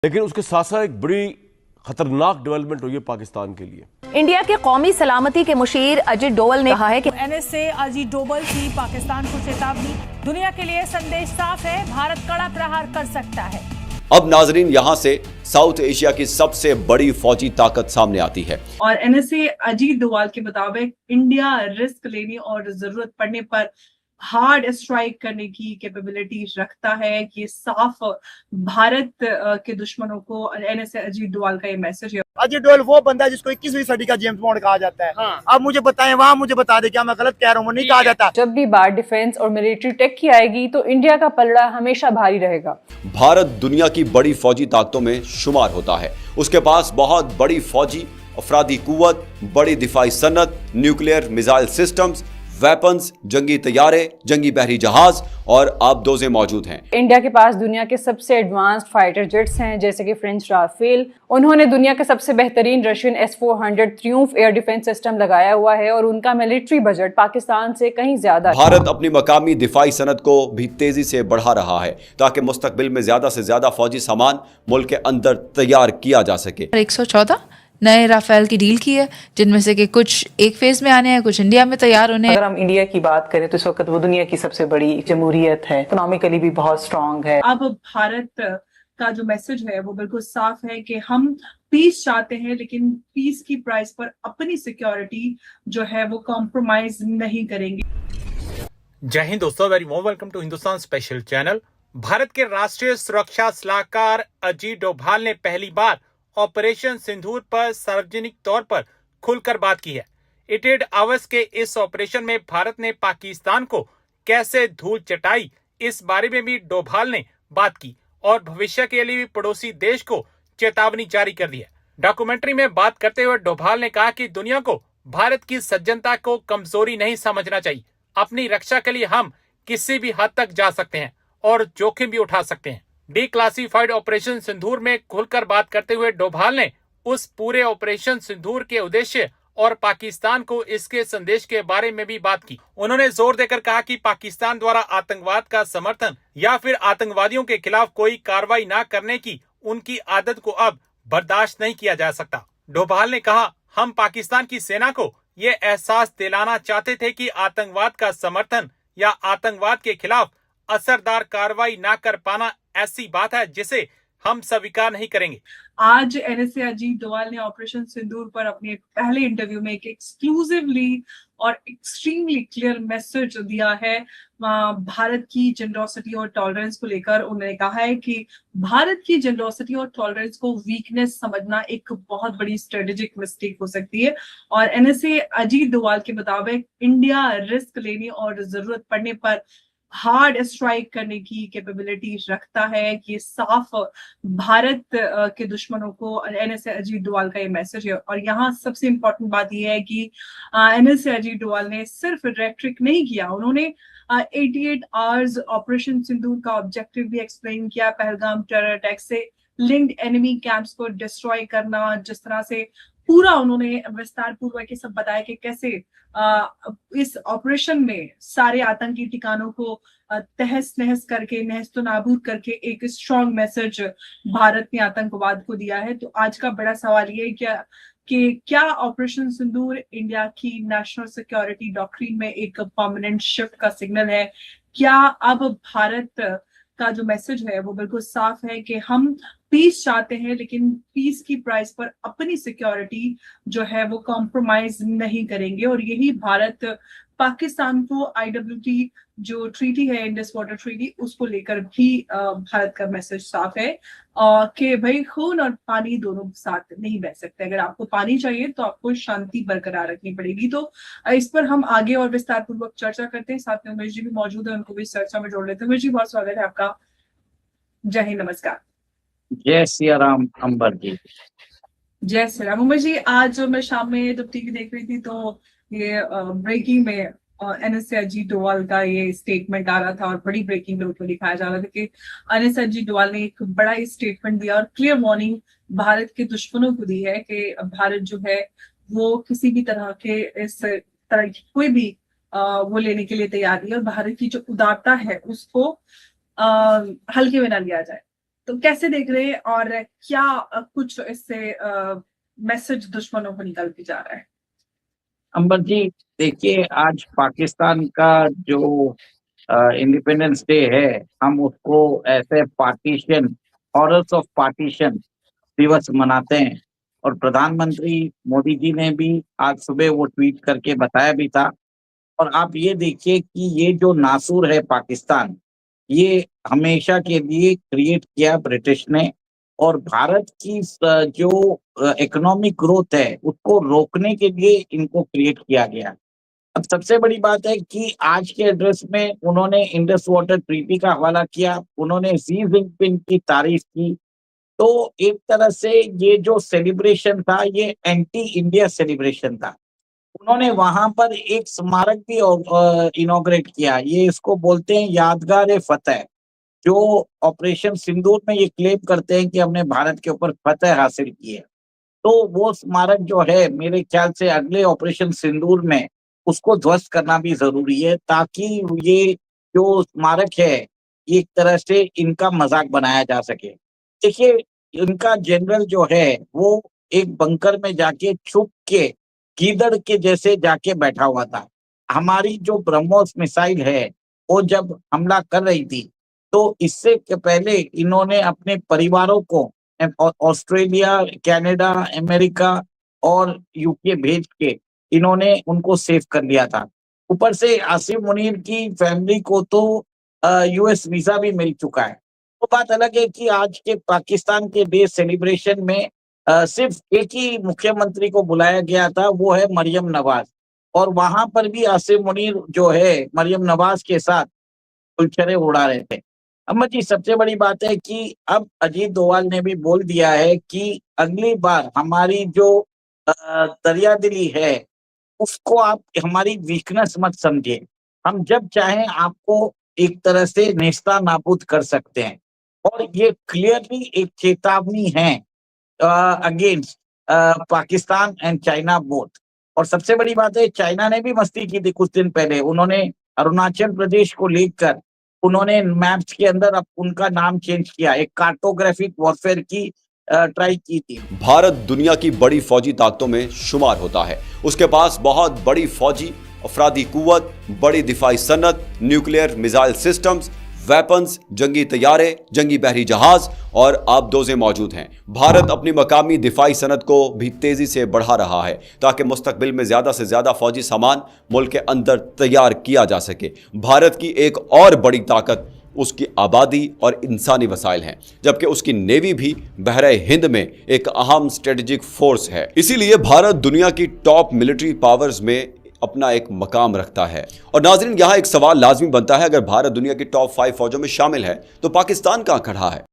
लेकिन उसके साथ साथ एक बड़ी खतरनाक डेवलपमेंट हुई है पाकिस्तान के लिए। इंडिया के कौमी सलामती के मुशीर अजीत डोवल ने कहा है कि एनएसए अजीत डोवल की पाकिस्तान को चेतावनी, दुनिया के लिए संदेश साफ है, भारत कड़ा प्रहार कर सकता है। अब नाजरीन यहां से साउथ एशिया की सबसे बड़ी फौजी ताकत सामने आती है और एनएसए अजीत डोवाल के मुताबिक इंडिया रिस्क लेने और जरूरत पड़ने पर हार्ड स्ट्राइक करने की कैपेबिलिटी रखता है। ये साफ भारत के दुश्मनों को एनएसए अजीत डोवाल का ये मैसेज है। अजीत डोवाल वो बंदा है जिसको 21वीं सदी का जेम्स बॉन्ड कहा जाता है। हाँ। आप मुझे बताएं, वहाँ मुझे बता दे क्या मैं गलत कह रहा हूँ? नहीं कहा जाता। जब भी बात डिफेंस और मिलिट्री टेक की आएगी तो इंडिया का पलड़ा हमेशा भारी रहेगा। भारत दुनिया की बड़ी फौजी ताकतों में शुमार होता है। उसके पास बहुत बड़ी फौजी अफरादी कुव्वत, बड़ी दिफाई सनत, न्यूक्लियर मिसाइल सिस्टम्स, वेपन्स, जंगी तैयारे, जंगी बहरी जहाज और आबदोजें मौजूद हैं। इंडिया के पास दुनिया के सबसे एडवांस्ड फाइटर जेट्स हैं, जैसे कि फ्रेंच राफेल। उन्होंने दुनिया के सबसे बेहतरीन Russian S-400 Triumph air defence system लगाया हुआ है और उनका मिलिट्री बजट पाकिस्तान से कहीं ज्यादा। भारत अपनी मकामी दिफाई सनत को भी तेजी से बढ़ा रहा है ताकि मुस्तकबिल में ज्यादा से ज्यादा फौजी सामान मुल्क के अंदर तैयार किया जा सके। 114 नए राफेल की डील की है, जिनमें से कि कुछ एक फेज में आने हैं, कुछ इंडिया में तैयार होने हैं। अगर हम इंडिया की बात करें तो इस वक्त वो दुनिया की सबसे बड़ी जमहूरियत है, इकोनॉमिकली भी बहुत स्ट्रांग है। अब भारत का जो मैसेज है वो बिल्कुल साफ है कि हम पीस चाहते हैं, लेकिन पीस की प्राइस पर अपनी सिक्योरिटी जो है वो कॉम्प्रोमाइज नहीं करेंगे। जय हिंद दोस्तों, very warm welcome to Hindustan special channel. Bharat के राष्ट्रीय सुरक्षा सलाहकार अजीत डोभाल ने पहली बार ऑपरेशन सिंदूर पर सार्वजनिक तौर पर खुलकर बात की है। 88 आवर्स के इस ऑपरेशन में भारत ने पाकिस्तान को कैसे धूल चटाई, इस बारे में भी डोभाल ने बात की और भविष्य के लिए भी पड़ोसी देश को चेतावनी जारी कर दी है। डॉक्यूमेंट्री में बात करते हुए डोभाल ने कहा कि दुनिया को भारत की सज्जनता को कमजोरी नहीं समझना चाहिए। अपनी रक्षा के लिए हम किसी भी हद तक जा सकते हैं और जोखिम भी उठा सकते हैं। डिक्लासिफाइड ऑपरेशन सिंदूर में खुलकर बात करते हुए डोभाल ने उस पूरे ऑपरेशन सिंदूर के उद्देश्य और पाकिस्तान को इसके संदेश के बारे में भी बात की। उन्होंने जोर देकर कहा कि पाकिस्तान द्वारा आतंकवाद का समर्थन या फिर आतंकवादियों के खिलाफ कोई कार्रवाई न करने की उनकी आदत को अब बर्दाश्त नहीं किया जा सकता। डोभाल ने कहा, हम पाकिस्तान की सेना को ये एहसास दिलाना चाहते थे कि आतंकवाद का समर्थन या आतंकवाद के खिलाफ असरदार कार्रवाई न कर पाना ऐसी बात है जिसे हम स्वीकार नहीं करेंगे। आज एनएसए अजीत डोवाल ने ऑपरेशन सिंदूर पर अपने पहले इंटरव्यू में एक एक्सक्लूसिवली और एक्सट्रीमली क्लियर मैसेज दिया है भारत की जनरोसिटी और टॉलरेंस को लेकर। उन्होंने कहा है कि भारत की जनरोसिटी और टॉलरेंस को वीकनेस समझना एक बहुत बड़ी स्ट्रेटेजिक मिस्टेक हो सकती है और एनएसए अजीत डोवाल के मुताबिक इंडिया रिस्क लेने और जरूरत पड़ने पर हार्ड स्ट्राइक करने की कैपेबिलिटी रखता है। ये साफ भारत के दुश्मनों को एनएसए अजीत डोवाल का ये मैसेज है। और यहाँ सबसे इंपॉर्टेंट बात यह है कि एनएसए अजीत डोवाल ने सिर्फ रेट्रिक नहीं किया, उन्होंने 88 आवर्स ऑपरेशन सिंदूर का ऑब्जेक्टिव भी एक्सप्लेन किया। पहलगाम टेरर अटैक से लिंक्ड एनिमी कैंप्स को डिस्ट्रॉय करना, जिस तरह से पूरा उन्होंने विस्तार पूर्वक ये सब बताया कि कैसे इस ऑपरेशन में सारे आतंकी ठिकानों को तहस नहस करके, नहस्तो नाबूद करके एक स्ट्रॉन्ग मैसेज भारत ने आतंकवाद को दिया है। तो आज का बड़ा सवाल ये है कि क्या ऑपरेशन सिंदूर इंडिया की नेशनल सिक्योरिटी डॉक्ट्रिन में एक परमानेंट शिफ्ट का सिग्नल है? क्या अब भारत का जो मैसेज है वो बिल्कुल साफ है कि हम पीस चाहते हैं, लेकिन पीस की प्राइस पर अपनी सिक्योरिटी जो है वो कॉम्प्रोमाइज नहीं करेंगे। और यही भारत पाकिस्तान को IWT जो ट्रीटी है, इंडस वाटर ट्रीटी, उसको लेकर भी भारत का मैसेज साफ है कि भाई खून और पानी दोनों साथ नहीं बह सकते। अगर आपको पानी चाहिए तो आपको शांति बरकरार रखनी पड़ेगी। तो इस पर हम आगे और विस्तार पूर्वक चर्चा करते हैं। साथ में उमेश जी भी मौजूद है, उनको भी इस चर्चा में जोड़ लेते हैं। उमेश जी, बहुत स्वागत है आपका। जय हिंद, नमस्कार। जय सिया राम अंबर जी। जय श्री राम। उमेश जी, आज मैं शाम में जब टीवी देख रही थी तो ये ब्रेकिंग में एनएसए अजीत डोवाल का ये स्टेटमेंट आ रहा था और बड़ी ब्रेकिंग में उसको दिखाया जा रहा था कि एनएसए अजीत डोवाल ने एक बड़ा स्टेटमेंट दिया और क्लियर वार्निंग भारत के दुश्मनों को दी है कि भारत जो है वो किसी भी तरह के इस तरह की कोई भी वो लेने के लिए तैयार नहीं है और भारत की जो उदारता है उसको हल्के में ना लिया जाए। तो कैसे देख रहे हैं और क्या कुछ इससे मैसेज दुश्मनों को निकल के जा रहा है? अंबर जी, देखिए, आज पाकिस्तान का जो इंडिपेंडेंस डे है, हम उसको ऐसे पार्टीशन, हॉरर्स ऑफ पार्टीशन दिवस मनाते हैं। और प्रधानमंत्री मोदी जी ने भी आज सुबह वो ट्वीट करके बताया भी था। और आप ये देखिए कि ये जो नासूर है पाकिस्तान, ये हमेशा के लिए क्रिएट किया ब्रिटिश ने, और भारत की जो इकोनॉमिक ग्रोथ है उसको रोकने के लिए इनको क्रिएट किया गया। अब सबसे बड़ी बात है कि आज के एड्रेस में उन्होंने इंडस वाटर ट्रीटी का हवाला किया, उन्होंने शी जिनपिंग की तारीफ की। तो एक तरह से ये जो सेलिब्रेशन था ये एंटी इंडिया सेलिब्रेशन था। उन्होंने वहां पर एक स्मारक भी इनॉग्रेट किया, ये इसको बोलते हैं यादगार फतेह, जो ऑपरेशन सिंदूर में ये क्लेम करते हैं कि हमने भारत के ऊपर फतेह हासिल की है। तो वो स्मारक जो है, मेरे ख्याल से अगले ऑपरेशन सिंदूर में उसको ध्वस्त करना भी जरूरी है, ताकि ये जो स्मारक है एक तरह से इनका मजाक बनाया जा सके। देखिए, इनका जनरल जो है वो एक बंकर में जाके छुप के गीदड़ के जैसे जाके बैठा हुआ था। हमारी जो ब्रह्मोस मिसाइल है वो जब हमला कर रही थी, तो इससे पहले इन्होंने अपने परिवारों को ऑस्ट्रेलिया, कनाडा, अमेरिका और यूके भेज के इन्होंने उनको सेव कर लिया था। ऊपर से आसिम मुनीर की फैमिली को तो यूएस वीजा भी मिल चुका है। तो बात अलग है कि आज के पाकिस्तान के डे सेलिब्रेशन में सिर्फ एक ही मुख्यमंत्री को बुलाया गया था, वो है मरियम नवाज, और वहां पर भी आसिम मुनीर जो है मरियम नवाज के साथ गुलछरे उड़ा रहे थे। अम्मा जी, सबसे बड़ी बात है कि अब अजीत डोवाल ने भी बोल दिया है कि अगली बार हमारी जो दरियादिली है उसको आप हमारी वीकनेस मत समझे। हम जब चाहें आपको एक तरह से नेस्ता नाबूद कर सकते हैं, और ये क्लियरली एक चेतावनी है against Pakistan and China both. और सबसे बड़ी बात है, चाइना ने भी मस्ती की थी कुछ दिन पहले। उन्होंने अरुणाचल प्रदेश को लेकर उन्होंने मैप्स के अंदर अब उनका नाम चेंज किया, एक कार्टोग्राफिक वॉरफेयर की ट्राई की थी। भारत दुनिया की बड़ी फौजी ताकतों में शुमार होता है। उसके पास बहुत बड़ी फौजी अफरादी कुव्वत, बड़ी दिफाई सनत, न्यूक्लियर मिसाइल सिस्टम्स, वेपन्स, जंगी तैयारे, जंगी बहरी जहाज और आबदोजें मौजूद हैं। भारत अपनी मकामी दिफाई सनत को भी तेजी से बढ़ा रहा है ताकि मुस्तकबिल में ज्यादा से ज्यादा फौजी सामान मुल्क के अंदर तैयार किया जा सके। भारत की एक और बड़ी ताकत उसकी आबादी और इंसानी वसाइल हैं, जबकि उसकी नेवी भी बहरे हिंद में एक अहम स्ट्रेटेजिक फोर्स है। इसीलिए भारत दुनिया की टॉप मिलिट्री पावर्स में अपना एक मकाम रखता है। और नाज़रीन, यहाँ एक सवाल लाजमी बनता है, अगर भारत दुनिया की टॉप 5 फौजों में शामिल है तो पाकिस्तान कहाँ खड़ा है?